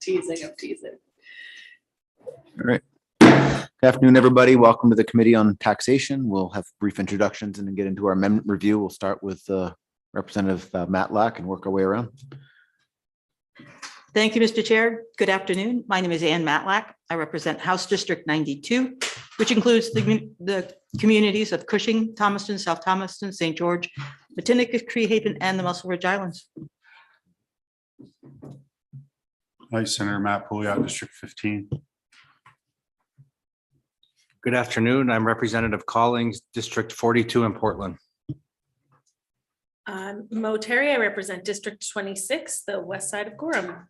teasing, I'm teasing. All right. Good afternoon, everybody. Welcome to the Committee on Taxation. We'll have brief introductions and then get into our amendment review. We'll start with Representative Matlack and work our way around. Thank you, Mr. Chair. Good afternoon. My name is Ann Matlack. I represent House District 92, which includes the communities of Cushing, Thomaston, South Thomaston, St. George, Matinicus, Creehaven, and the Muscle Ridge Islands. Hi, Senator Matt Pouliot, District 15. Good afternoon. I'm Representative Collings, District 42 in Portland. Mo Terry, I represent District 26, the west side of Gorham.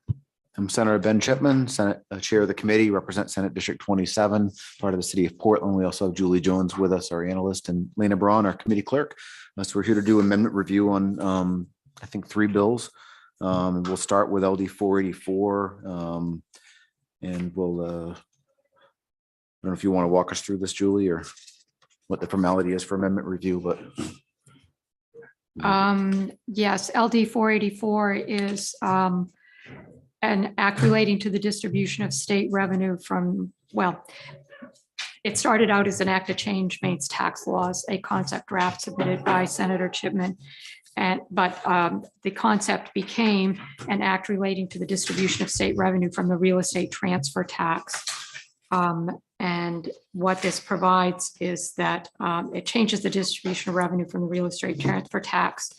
I'm Senator Ben Chipman, Senate Chair of the committee, represent Senate District 27, part of the city of Portland. We also have Julie Jones with us, our analyst, and Lena Braun, our committee clerk. So we're here to do amendment review on, I think, 3 bills. We'll start with LD 484. And we'll, I don't know if you want to walk us through this, Julie, or what the formality is for amendment review, but. Yes, LD 484 is an act relating to the distribution of state revenue from, well, it started out as an act to change Maine's tax laws, a concept draft submitted by Senator Chipman. But the concept became an act relating to the distribution of state revenue from the real estate transfer tax. And what this provides is that it changes the distribution of revenue from the real estate transfer tax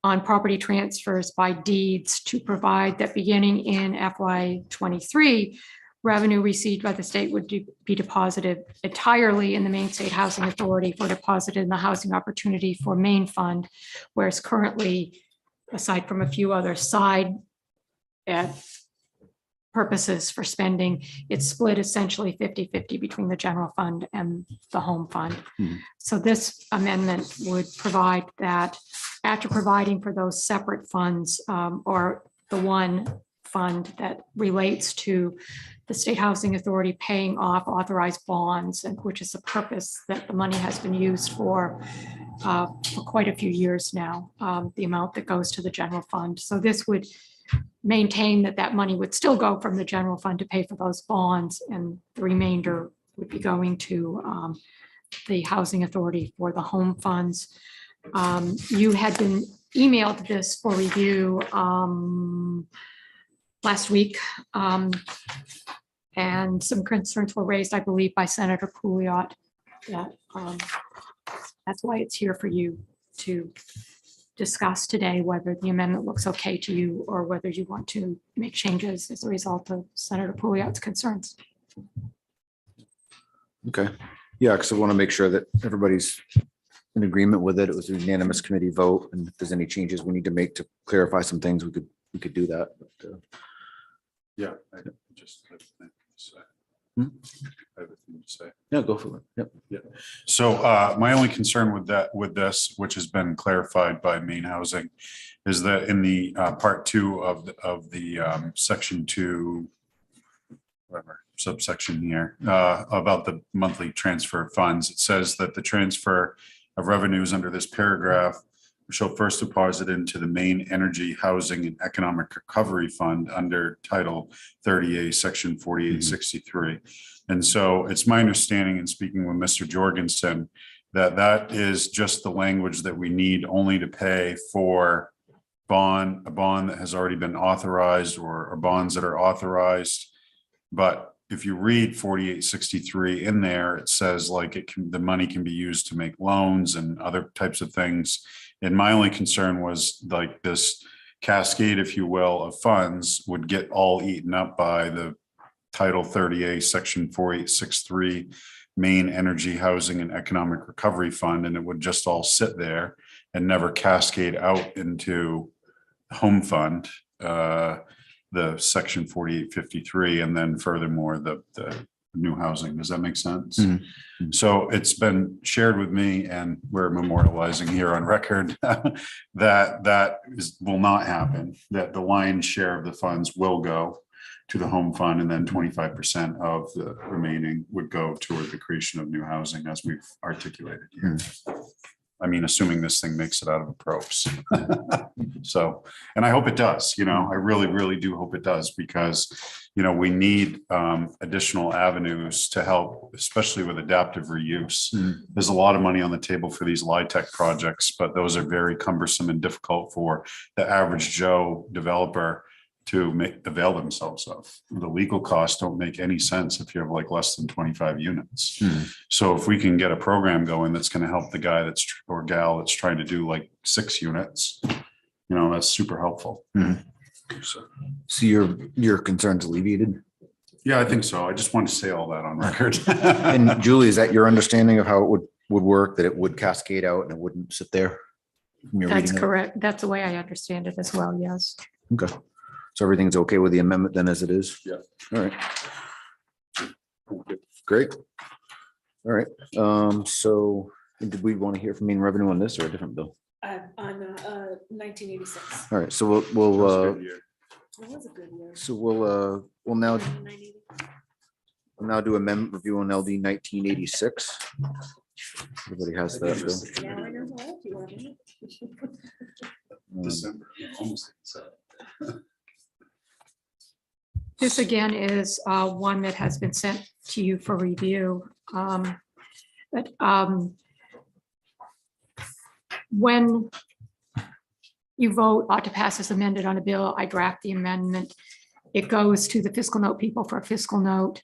on property transfers by deeds to provide that beginning in FY23, revenue received by the state would be deposited entirely in the Maine State Housing Authority for deposit in the Housing Opportunity for Maine Fund, whereas currently, aside from a few other side purposes for spending, it's split essentially 50-50 between the general fund and the home fund. So this amendment would provide that after providing for those separate funds or the one fund that relates to the State Housing Authority paying off authorized bonds, and which is a purpose that the money has been used for quite a few years now, the amount that goes to the general fund. So this would maintain that money would still go from the general fund to pay for those bonds, and the remainder would be going to the Housing Authority for the home funds. You had been emailed this for review last week, and some concerns were raised, I believe, by Senator Pouliot. That's why it's here for you to discuss today, whether the amendment looks okay to you or whether you want to make changes as a result of Senator Pouliot's concerns. Okay. Yeah, because I want to make sure that everybody's in agreement with it. It was a unanimous committee vote, and if there's any changes we need to make to clarify some things, we could do that. But, Yeah, I just have a thing to say. I have a thing to say. yeah, go for it. Yep. So my only concern with this, which has been clarified by Maine Housing, is that in the part 2 of the section 2, whatever subsection here, about the monthly transfer of funds, it says that the transfer of revenues under this paragraph shall first deposit into the Maine Energy, Housing, and Economic Recovery Fund under Title 30A, Section 4863. And so it's my understanding, in speaking with Mr. Jorgensen, that that is just the language that we need only to pay for a bond that has already been authorized, or bonds that are authorized. But if you read 4863 in there, it says like the money can be used to make loans and other types of things. And my only concern was like this cascade, if you will, of funds would get all eaten up by the Title 30A, Section 4863, Maine Energy, Housing, and Economic Recovery Fund, and it would just all sit there and never cascade out into home fund, the Section 4853, and then furthermore, the new housing. Does that make sense? Mm-hmm. So it's been shared with me, and we're memorializing here on record that will not happen, that the lion's share of the funds will go to the home fund, and then 25% of the remaining would go toward the creation of new housing, as we've articulated here. I mean, assuming this thing makes it out of the pros. So, and I hope it does, I really, really do hope it does, because, we need additional avenues to help, especially with adaptive reuse. There's a lot of money on the table for these LIHTC projects, but those are very cumbersome and difficult for the average Joe developer to avail themselves of. The legal costs don't make any sense if you have like less than 25 units. So if we can get a program going that's going to help the guy or gal that's trying to do like 6 units, that's super helpful. So your concerns alleviated? Yeah, I think so. I just wanted to say all that on record. And Julie, is that your understanding of how it would work, that it would cascade out and it wouldn't sit there? from your That's reading of it? correct. That's the way I understand it as well, yes. Okay. So everything's okay with the amendment then as it is? Yeah. All right. Great. All right. So did we want to hear from main revenue on this or a different bill? On 1986. All right, so we'll It was a good year. so we'll now do amendment review on LD 1986. Everybody has that bill. Now I know how old you are, right? December, almost. This again is one that has been sent to you for review. But when you vote to pass as amended on a bill, I draft the amendment. It goes to the fiscal note people for a fiscal note.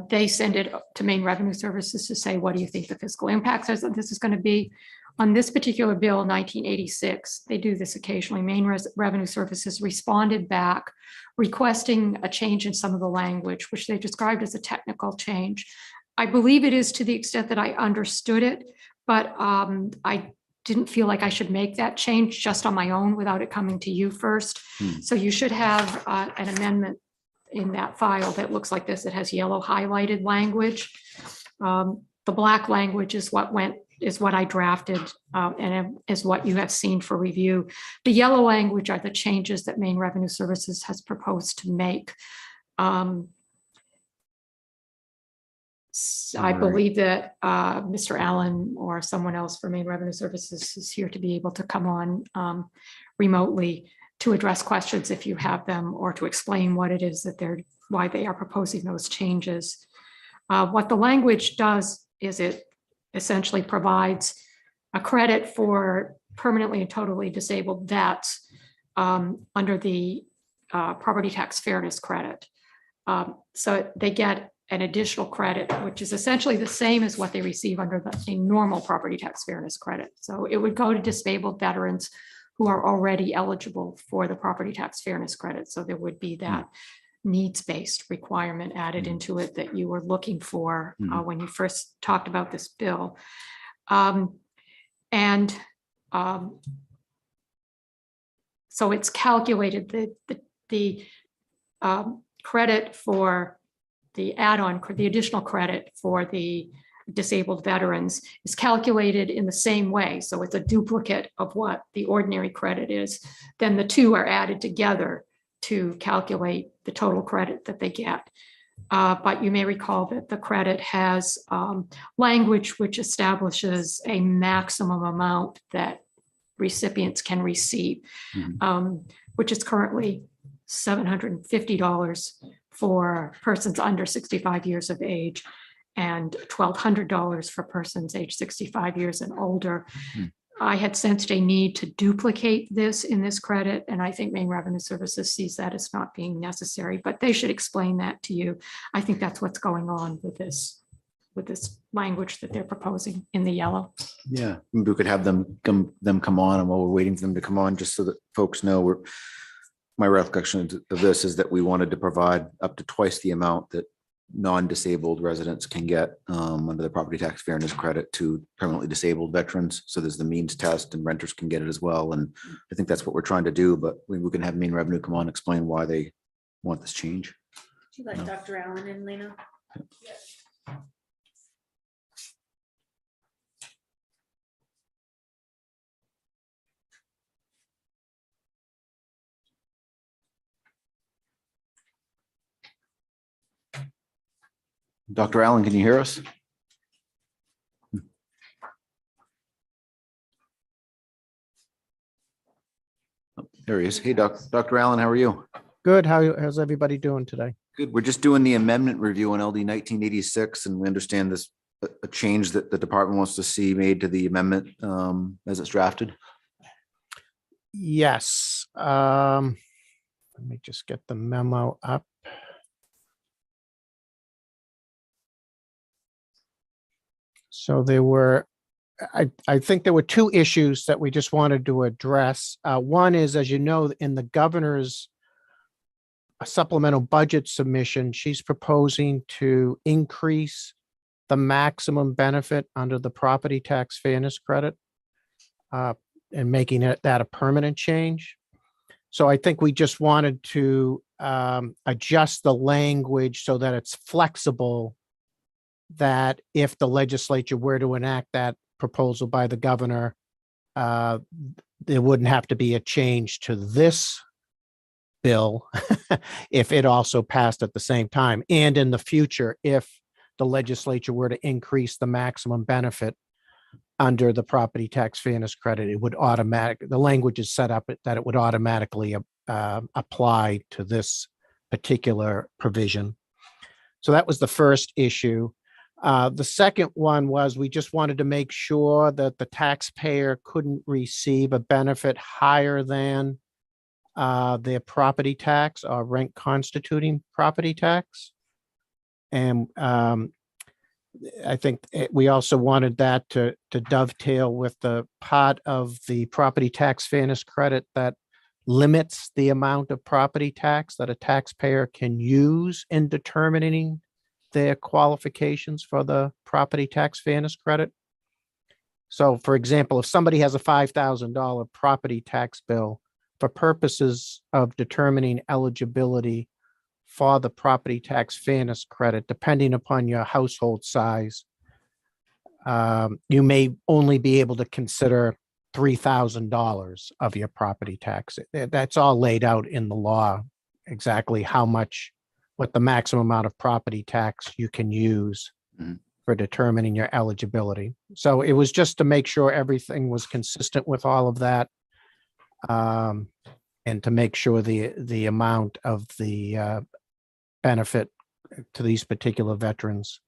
They send it to Maine Revenue Services to say, what do you think the fiscal impacts of this is going to be? On this particular bill, 1986, they do this occasionally. Maine Revenue Services responded back requesting a change in some of the language, which they described as a technical change. I believe it is to the extent that I understood it, but I didn't feel like I should make that change just on my own without it coming to you first. So you should have an amendment in that file that looks like this. It has yellow highlighted language. The black language is what I drafted and is what you have seen for review. The yellow language are the changes that Maine Revenue Services has proposed to make. I believe that Mr. Allen or someone else from Maine Revenue Services is here to be able to come on remotely to address questions if you have them, or to explain what it is that why they are proposing those changes. What the language does is it essentially provides a credit for permanently and totally disabled vets under the property tax fairness credit. So they get an additional credit, which is essentially the same as what they receive under a normal property tax fairness credit. So it would go to disabled veterans who are already eligible for the property tax fairness credit. So there would be that needs-based requirement added into it that you were looking for when you first talked about this bill. So it's calculated that the credit for the add-on, the additional credit for the disabled veterans is calculated in the same way. So it's a duplicate of what the ordinary credit is. Then the two are added together to calculate the total credit that they get. But you may recall that the credit has language which establishes a maximum amount that recipients can receive, which is currently $750 for persons under 65 years of age and $1,200 for persons age 65 years and older. I had sensed a need to duplicate this in this credit, and I think Maine Revenue Services sees that as not being necessary, but they should explain that to you. I think that's what's going on with this language that they're proposing in the yellow. Yeah, maybe we could have them come on, and while we're waiting for them to come on, just so that folks know, my recollection of this is that we wanted to provide up to twice the amount that non-disabled residents can get under the property tax fairness credit to permanently disabled veterans. So there's the means test, and renters can get it as well. And I think that's what we're trying to do, but we can have Maine Revenue come on and explain why they want this change. Do you like Dr. Allen and Lena? Dr. Allen, can you hear us? There he is. Hey, Dr. Allen, how are you? Good. How's everybody doing today? Good. We're just doing the amendment review on LD 1986, and we understand this, a change that the department wants to see made to the amendment as it's drafted. Yes. Let me just get the memo up. So there were, I think there were two issues that we just wanted to address. One is, as you know, in the governor's supplemental budget submission, she's proposing to increase the maximum benefit under the property tax fairness credit and making that a permanent change. So I think we just wanted to adjust the language so that it's flexible, that if the legislature were to enact that proposal by the governor, there wouldn't have to be a change to this bill if it also passed at the same time. And in the future, if the legislature were to increase the maximum benefit under the property tax fairness credit, it would the language is set up that it would automatically apply to this particular provision. So that was the first issue. The second one was we just wanted to make sure that the taxpayer couldn't receive a benefit higher than their property tax or rent constituting property tax. And I think we also wanted that to dovetail with the part of the property tax fairness credit that limits the amount of property tax that a taxpayer can use in determining their qualifications for the property tax fairness credit. So for example, if somebody has a $5,000 property tax bill, for purposes of determining eligibility for the property tax fairness credit, depending upon your household size, you may only be able to consider $3,000 of your property tax. That's all laid out in the law, exactly what the maximum amount of property tax you can use for determining your eligibility. So it was just to make sure everything was consistent with all of that. And to make sure the amount of the benefit to these particular veterans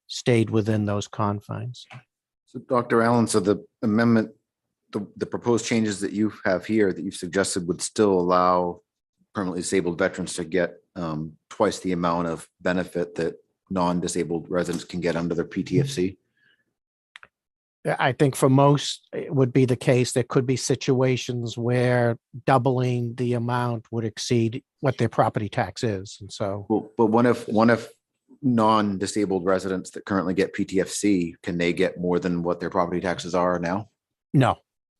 stayed within those confines. So Dr. Allen, so the amendment, the proposed changes that you have here that you've suggested would still allow permanently disabled veterans to get twice the amount of benefit that non-disabled residents can get under their PTFC? I think for most, it would be the case. There could be situations where doubling the amount would exceed what their property tax is. And so, Well, but one if non-disabled residents that currently get PTFC, can they get more than what their property taxes are now? no,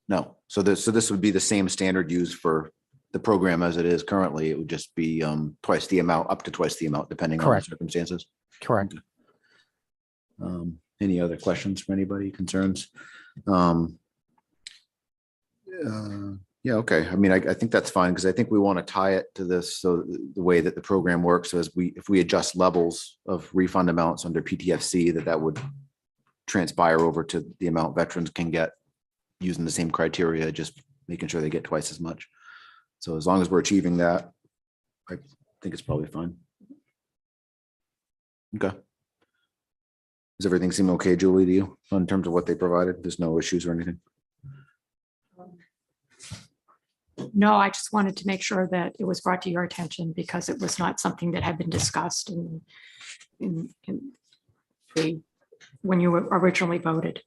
No. So this would be the same standard used for the program as it is currently. It would just be twice the amount, up to twice the amount, depending on the Correct. circumstances. correct. Any other questions from anybody, concerns? Yeah, okay. I mean, I think that's fine because I think we want to tie it to this. So the way that the program works is if we adjust levels of refund amounts under PTFC, that would transpire over to the amount veterans can get using the same criteria, just making sure they get twice as much. So as long as we're achieving that, I think it's probably fine. Okay. Does everything seem okay, Julie, to you in terms of what they provided? There's no issues or anything? No, I just wanted to make sure that it was brought to your attention because it was not something that had been discussed when you were originally voted.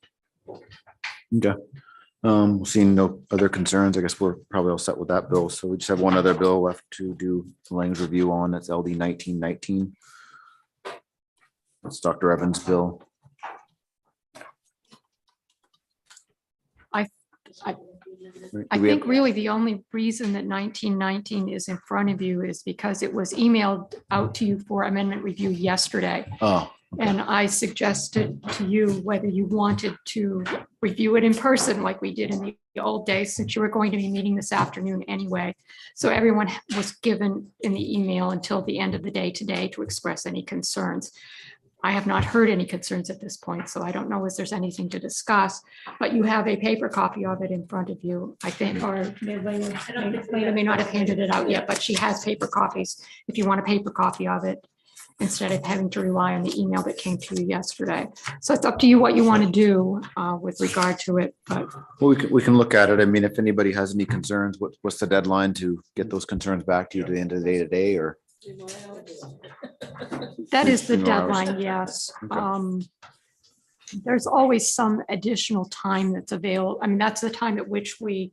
Okay. Seeing no other concerns, I guess we're probably all set with that bill. So we just have one other bill left to do the language review on. That's LD 1919. That's Dr. Evans' bill. I think really the only reason that 1919 is in front of you is because it was emailed out to you for amendment review yesterday. Oh, And I suggested to you whether you wanted to review it in person like we did in the old days, since you were going to be meeting this afternoon anyway. So everyone was given in the email until the end of the day today to express any concerns. I have not heard any concerns at this point, so I don't know if there's anything to discuss, but you have a paper copy of it in front of you, I think, or Lena may not have handed it out yet, but she has paper copies if you want a paper copy of it instead of having to rely on the email that came to you yesterday. So it's up to you what you want to do with regard to it, but Well, we can look at it. I mean, if anybody has any concerns, what's the deadline to get those concerns back to you to the end of the day today, or? that is the 3 more hours. deadline, yes. Okay. There's always some additional time that's available. I mean, that's the time at which we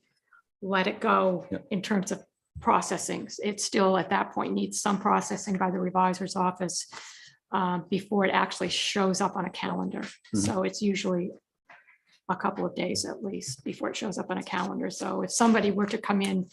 let it go Yep. in terms of processing. It still at that point needs some processing by the revisor's office before it actually shows up on a calendar. So it's usually a couple of days at least before it shows up on a calendar. So if somebody were to come in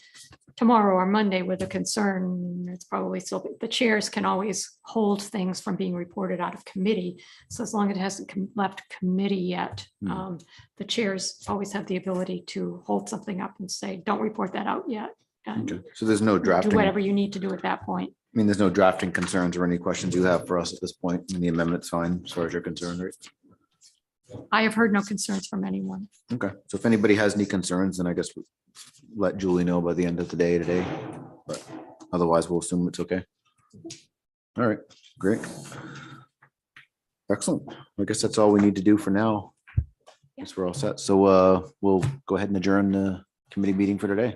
tomorrow or Monday with a concern, it's probably still, the chairs can always hold things from being reported out of committee. So as long as it hasn't left committee yet, the chairs always have the ability to hold something up and say, don't report that out yet. And Okay. So there's no do drafting. whatever you need to do at that point. I mean, there's no drafting concerns or any questions you have for us at this point. I mean, the amendment's fine as far as you're concerned, right? I have heard no concerns from anyone. Okay, so if anybody has any concerns, then I guess we'll let Julie know by the end of the day today. But otherwise, we'll assume it's okay. All right, great. Excellent. I guess that's all we need to do for now. Guess we're all set. So we'll go ahead and adjourn the committee meeting for today.